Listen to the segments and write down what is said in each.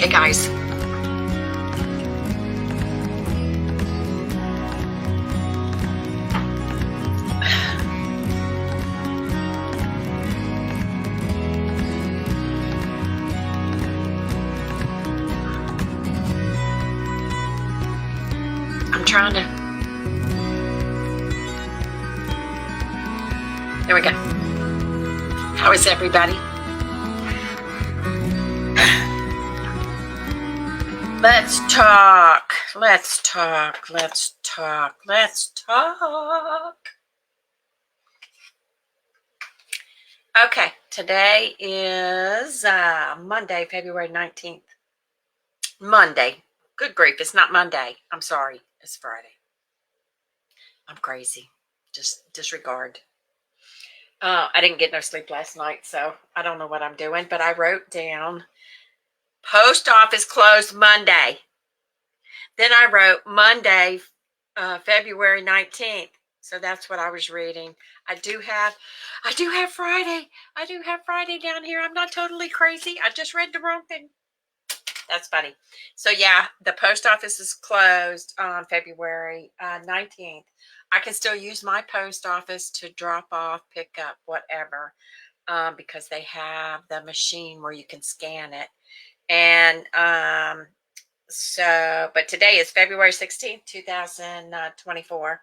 Hey guys. I'm trying to. There we go. How is everybody? Let's talk. Let's talk. Let's talk. Let's talk. Okay, today is Monday, February 19th. Monday. Good grief, it's not Monday. I'm sorry, it's Friday. I'm crazy. Just disregard. I didn't get no sleep last night, so I don't know what I'm doing, but I wrote down post office closed Monday. Then I wrote Monday, February 19th. So that's what I was reading. I do have Friday. I do have Friday down here. I'm not totally crazy. I just read the wrong thing. That's funny. So yeah, the post office is closed on February 19th. I can still use my post office to drop off, pick up, whatever, because they have the machine where you can scan it. And but today is February 16th, 2024.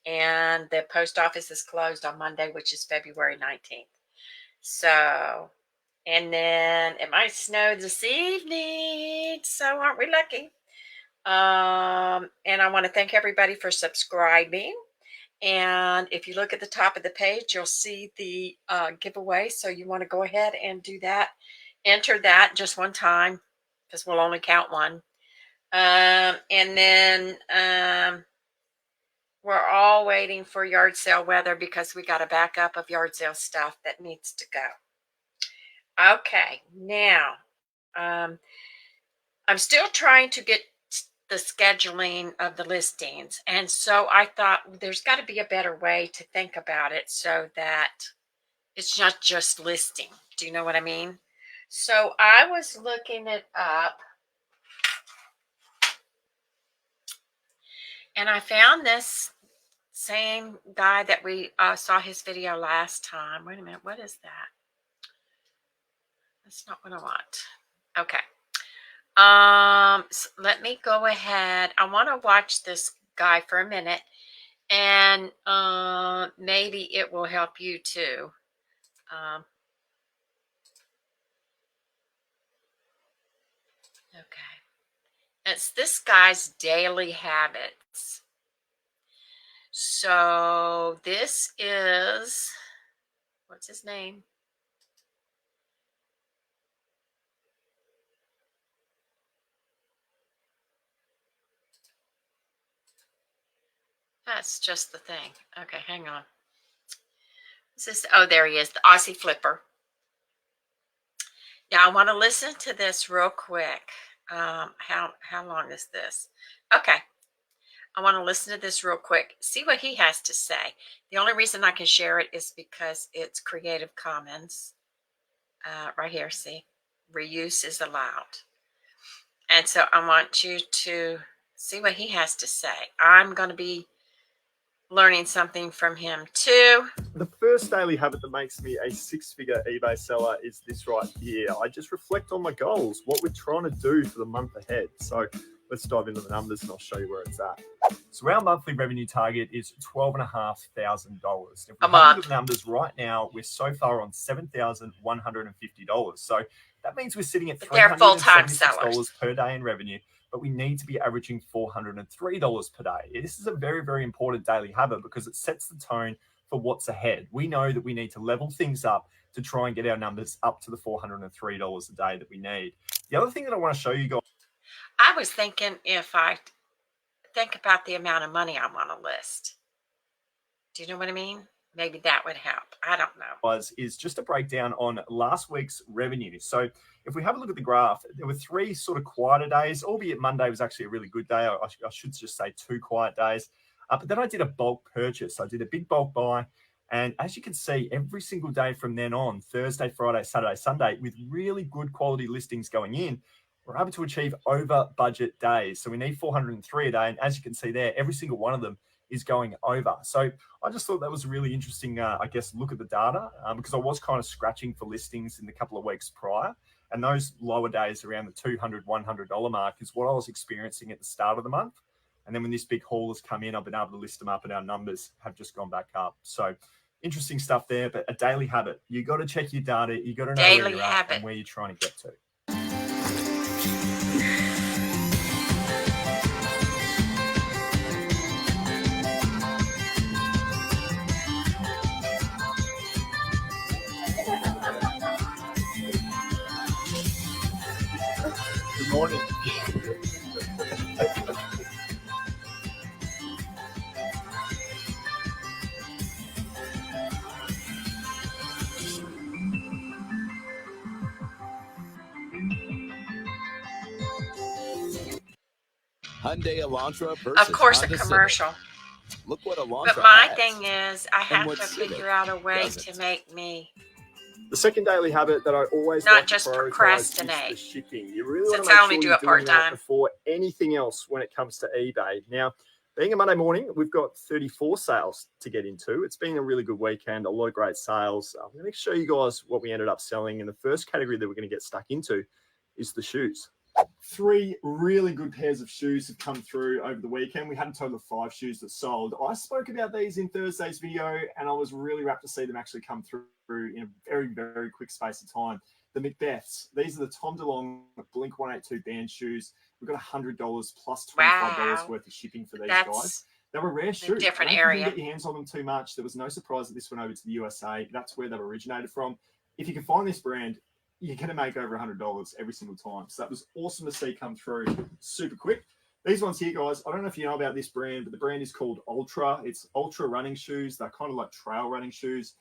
And the post office is closed on Monday, which is February 19th. So, and then it might snow this evening. So aren't we lucky? And I want to thank everybody for subscribing. And if you look at the top of the page, you'll see the giveaway. So you want to go ahead and do that. Enter that just one time because we'll only count one. And then we're all waiting for yard sale weather because we got a backup of yard sale stuff that needs to go. Okay, now I'm still trying to get the scheduling of the listings. And so I thought there's got to be a better way to think about it so that it's not just listing. Do you know what I mean? So I was looking it up. And I found this same guy that we saw his video last time. Wait a minute. What is that? That's not what I want. Okay. So let me go ahead. I want to watch this guy for a minute. And maybe it will help you too. Okay. It's this guy's daily habits. So this is, what's his name? That's just the thing. Okay, hang on. What's this? Oh, there he is, the Aussie Flipper. Now I want to listen to this real quick. How long is this? Okay. I want to listen to this real quick. See what he has to say. The only reason I can share it is because it's Creative Commons. Right here, see? Reuse is allowed. And so I want you to see what he has to say. I'm going to be learning something from him too. The first daily habit that makes me a six-figure eBay seller is this right here. I just reflect on my goals, what we're trying to do for the month ahead. So let's dive into the numbers and I'll show you where it's at. So our monthly revenue target is $12,500. If we have a look at the numbers right now, we're so far on $7,150. So that means we're sitting at $376 per day in revenue, but we need to be averaging $403 per day. This is a very, very important daily habit because it sets the tone for what's ahead. We know that we need to level things up to try and get our numbers up to the $403 a day that we need. The other thing that I want to show you guys, I was thinking if I think about the amount of money I want to list. Do you know what I mean? Maybe that would help. I don't know. Is just a breakdown on last week's revenue. So if we have a look at the graph, there were 3 sort of quieter days, albeit Monday was actually a really good day. I should just say 2 quiet days. But then I did a bulk purchase. I did a big bulk buy. And as you can see, every single day from then on, Thursday, Friday, Saturday, Sunday, with really good quality listings going in, we're able to achieve over budget days. So we need 403 a day. And as you can see there, every single one of them is going over. So I just thought that was a really interesting, I guess, look at the data because I was kind of scratching for listings in the couple of weeks prior. And those lower days around the $200, $100 mark is what I was experiencing at the start of the month. And then when this big haul has come in, I've been able to list them up and our numbers have just gone back up. So interesting stuff there, but a daily habit. You got to check your data. You got to know where you're at and where you're trying to get to. Good morning. Hyundai Elantra versus Of course, Honda a commercial. Civic. Look what Elantra But my has. thing is, I have what to Civic figure out a way doesn't. to make me The second daily habit that I always not like to just prioritize procrastinate. is the shipping. You really want Since to I make only sure do you're it doing that part-time. before anything else when it comes to eBay. Now, being a Monday morning, we've got 34 sales to get into. It's been a really good weekend, a lot of great sales. I'm going to show you guys what we ended up selling. And the first category that we're going to get stuck into is the shoes. 3 really good pairs of shoes have come through over the weekend. We had a total of 5 shoes that sold. I spoke about these in Thursday's video, and I was really rapt to see them actually come through in a very, very quick space of time. The Macbeths, these are the Tom DeLonge Blink 182 band shoes. We've got $100 plus $25 Wow. worth of shipping for these guys. That's They were rare shoes. different I don't think you area. can get your hands on them too much. There was no surprise that this went over to the USA. That's where they've originated from. If you can find this brand, you're going to make over $100 every single time. So that was awesome to see come through super quick. These ones here, guys, I don't know if you know about this brand, but the brand is called Ultra. It's Ultra running shoes. They're kind of like trail running shoes.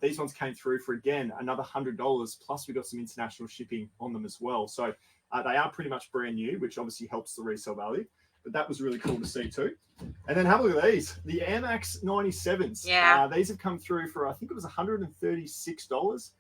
These ones came through for, again, another $100. Plus, we got some international shipping on them as well. So they are pretty much brand new, which obviously helps the resale value. But that was really cool to see too. And then have a look at these. The Air Max 97s. Yeah. These have come through for, I think it was $136.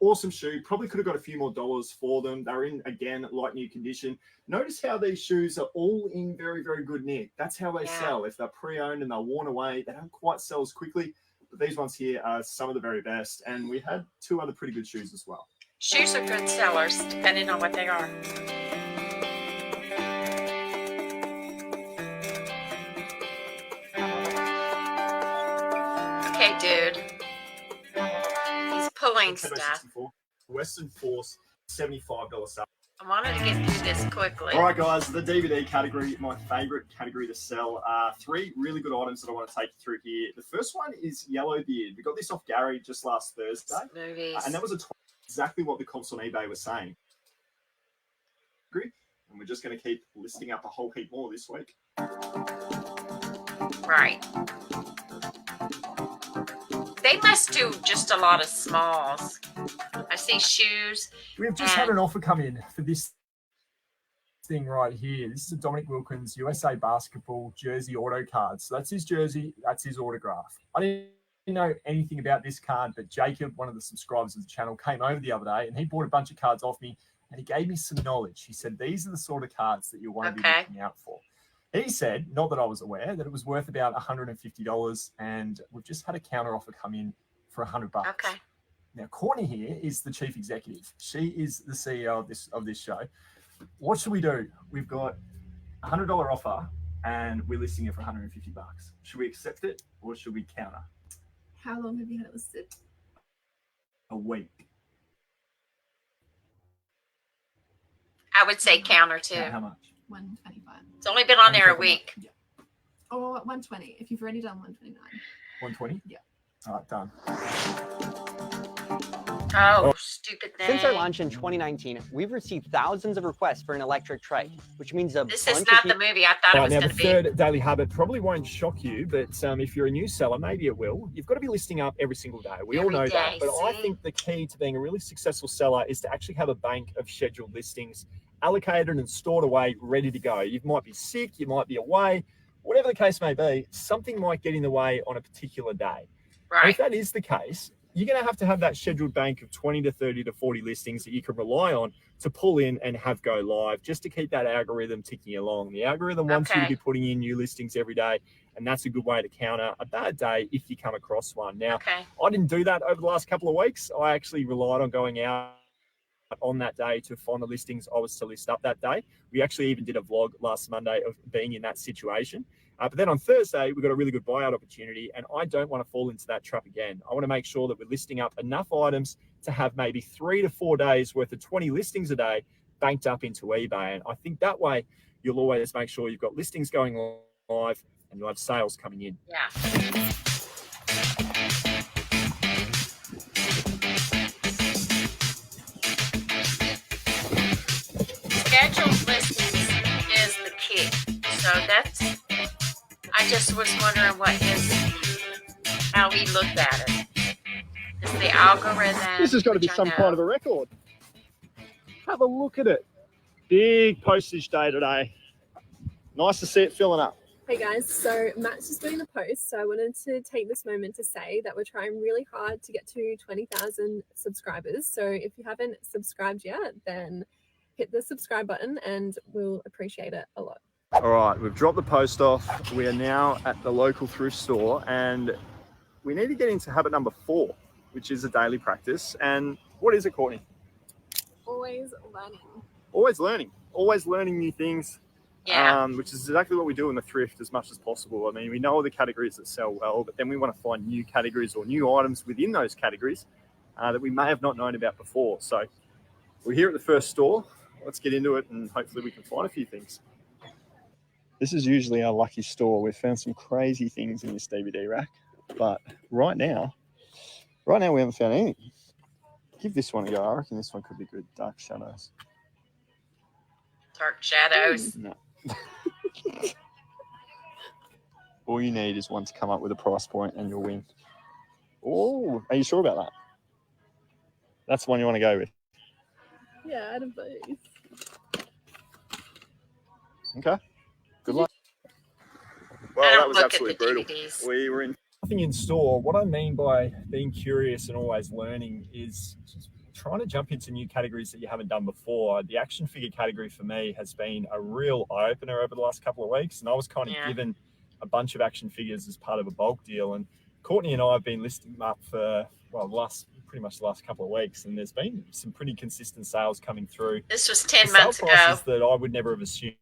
Awesome shoe. Probably could have got a few more dollars for them. They're in, again, like new condition. Notice how these shoes are all in very, very good nick. That's how they sell. If they're pre-owned and they're worn away, they don't quite sell as quickly. But these ones here are some of the very best. And we had 2 other pretty good shoes as well. Shoes are good sellers, depending on what they are. Okay, dude. He's pulling Tempo stuff. 64. Western Force, $75 sale. I wanted to get through this quickly. All right, guys, the DVD category, my favorite category to sell. 3 really good items that I want to take you through here. The first one is Yellowbeard. We got this off Gary just last Thursday. Movies. And that was exactly what the comps on eBay were saying. And we're just going to keep listing up a whole heap more this week. Right. They must do just a lot of smalls. I see shoes. We've just had an offer come in for this thing right here. This is a Dominic Wilkins USA basketball jersey auto card. So that's his jersey. That's his autograph. I didn't know anything about this card, but Jacob, one of the subscribers of the channel, came over the other day and he bought a bunch of cards off me and he gave me some knowledge. He said, these are the sort of cards that you want to be looking out for. He said, not that I was aware, that it was worth about $150, and we've just had a counter offer come in for $100. Okay. Now, Courtney here is the chief executive. She is the CEO of this show. What should we do? We've got a $100 offer, and we're listing it for $150. Should we accept it, or should we counter? How long have you had it listed? A week. I would say counter too. How much? 125. It's only been on there a week. Yeah. Or 120 if you've already done 129. 120? Yeah. All right, done. Oh, stupid thing. Since our launch in 2019, we've received thousands of requests for an electric trike, which means a This bunch is of not the people. movie I thought it was Now, going the to be. third daily habit probably won't shock you, but if you're a new seller, maybe it will. You've got to be listing up every single day. We all Every know day, that. But I see? think the key to being a really successful seller is to actually have a bank of scheduled listings allocated and stored away, ready to go. You might be sick, you might be away, whatever the case may be, something might get in the way on a particular day. And Right. if that is the case, you're going to have that scheduled bank of 20 to 30 to 40 listings that you can rely on to pull in and have go live, just to keep that algorithm ticking along. The algorithm wants you to be putting in new listings every day, and that's a good way to counter a bad day if you come across one. Now, I didn't do that over the last couple of weeks. I actually relied on going out on that day to find the listings I was to list up that day. We actually even did a vlog last Monday of being in that situation. But then on Thursday, we got a really good buyout opportunity, and I don't want to fall into that trap again. I want to make sure that we're listing up enough items to have maybe 3 to 4 days worth of 20 listings a day banked up into eBay. And I think that way you'll always make sure you've got listings going live and you'll have sales coming in. Yeah. Scheduled listings is the key. So I just was wondering how we looked at it. It's the algorithm. This has got to be some kind of a record. Have a look at it. Big postage day today. Nice to see it filling up. Hey guys, so Matt's just doing the post, so I wanted to take this moment to say that we're trying really hard to get to 20,000 subscribers. So if you haven't subscribed yet, then hit the subscribe button and we'll appreciate it a lot. All right, we've dropped the post off. We are now at the local thrift store, and we need to get into habit number 4, which is a daily practice. And what is it, Courtney? Always learning. Always learning new things. Yeah. Which is exactly what we do in the thrift as much as possible. I mean, we know all the categories that sell well, but then we want to find new categories or new items within those categories that we may have not known about before. So we're here at the first store. Let's get into it, and hopefully we can find a few things. This is usually our lucky store. We've found some crazy things in this DVD rack, but right now we haven't found anything. Give this one a go. I reckon this one could be good. Dark Shadows. Dark Shadows. No. All you need is one to come up with a price point and you'll win. Oh, are you sure about that? That's the one you want to go with? Yeah, out of those. Okay. Good luck. Well, that was absolutely brutal. DVDs. We were in nothing in store. What I mean by being curious and always learning is just trying to jump into new categories that you haven't done before. The action figure category for me has been a real eye-opener over the last couple of weeks, and I was kind of given a bunch of action figures as part of a bulk deal, and Courtney and I have been listing them up for pretty much the last couple of weeks, and there's been some pretty consistent sales coming through. This was 10 months ago. Prices that I would never have assumed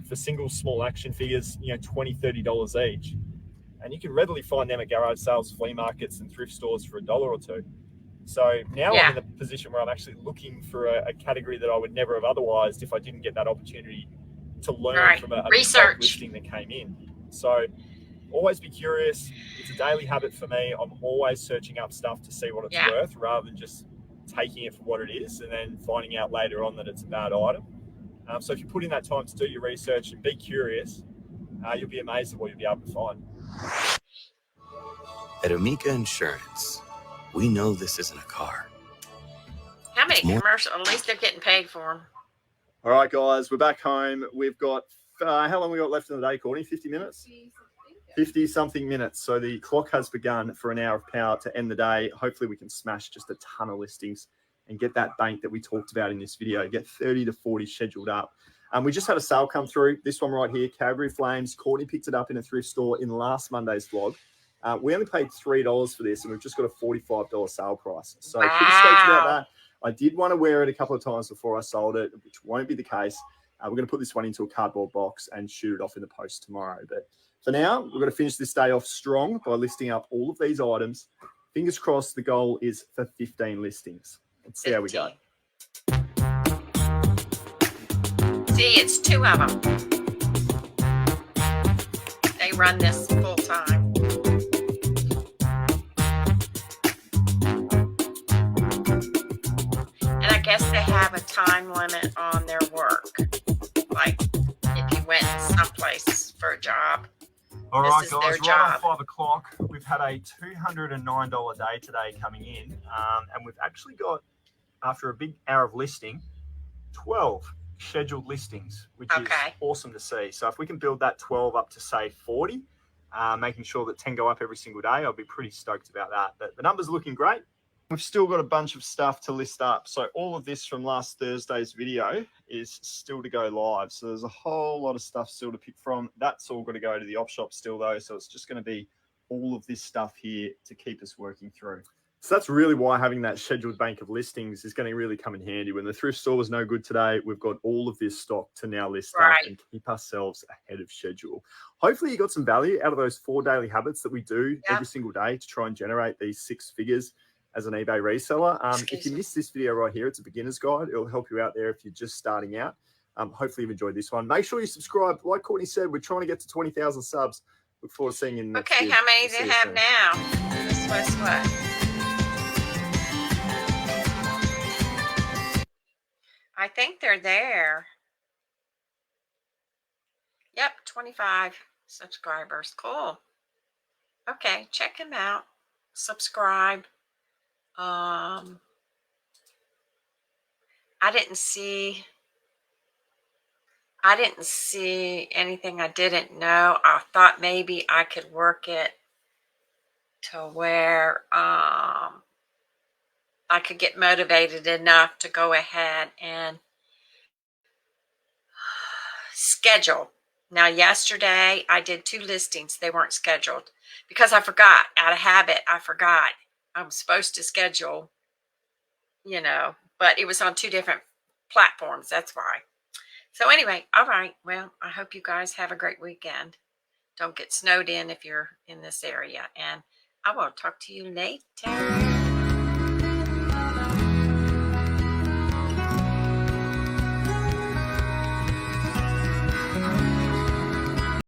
for single small action figures, $20, $30 each, and you can readily find them at garage sales, flea markets, and thrift stores for $1 or $2. So now I'm in a position where I'm actually looking for a category that I would never have otherwise if I didn't get that opportunity to learn from a research listing that came in. So always be curious. It's a daily habit for me. I'm always searching up stuff to see what it's worth rather than just taking it for what it is and then finding out later on that it's a bad item. So if you put in that time to do your research and be curious, you'll be amazed at what you'll be able to find. At Amica Insurance, we know this isn't a car. How many commercials? At least they're getting paid for them. All right, guys, we're back home. We've got, how long we got left in the day, Courtney? 50 minutes? 50-something minutes. So the clock has begun for an hour of power to end the day. Hopefully we can smash just a ton of listings and get that bank that we talked about in this video, get 30 to 40 scheduled up. We just had a sale come through. This one right here, Cadbury Flames. Courtney picked it up in a thrift store in last Monday's vlog. We only paid $3 for this, and we've just got a $45 sale price. So pretty stoked about that. I did want to wear it a couple of times before I sold it, which won't be the case. We're going to put this one into a cardboard box and shoot it off in the post tomorrow. But for now, we're going to finish this day off strong by listing up all of these items. Fingers crossed, the goal is for 15 listings. Let's see how we go. See, it's 2 of them. They run this full time. And I guess they have a time limit on their work. Like if you went someplace for a job. All right, guys, right on 5 o'clock. We've had a $209 day today coming in. And we've actually got, after a big hour of listing, 12 scheduled listings, which is awesome to see. So if we can build that 12 up to, say, 40, making sure that 10 go up every single day. I'll be pretty stoked about that. But the numbers are looking great. We've still got a bunch of stuff to list up. So all of this from last Thursday's video is still to go live. So there's a whole lot of stuff still to pick from. That's all got to go to the op shop still though. So it's just going to be all of this stuff here to keep us working through. So that's really why having that scheduled bank of listings is going to really come in handy. When the thrift store was no good today, we've got all of this stock to now list up and keep ourselves ahead of schedule. Hopefully you got some value out of those 4 daily habits that we do every single day to try and generate these 6 figures as an eBay reseller. If you missed this video right here, it's a beginner's guide. It'll help you out there if you're just starting out. Hopefully you've enjoyed this one. Make sure you subscribe. Like Courtney said, we're trying to get to 20,000 subs. Look forward to seeing you in the next video. How many do you have now? This was what? I think they're there. Yep, 25 subscribers. Cool. Okay, check them out. Subscribe. I didn't see anything I didn't know. I thought maybe I could work it to where I could get motivated enough to go ahead and schedule. Now, yesterday I did 2 listings. They weren't scheduled because I forgot. Out of habit, I forgot. I'm supposed to schedule, you know, but it was on 2 different platforms. That's why. So anyway, all right. Well, I hope you guys have a great weekend. Don't get snowed in if you're in this area. And I will talk to you later.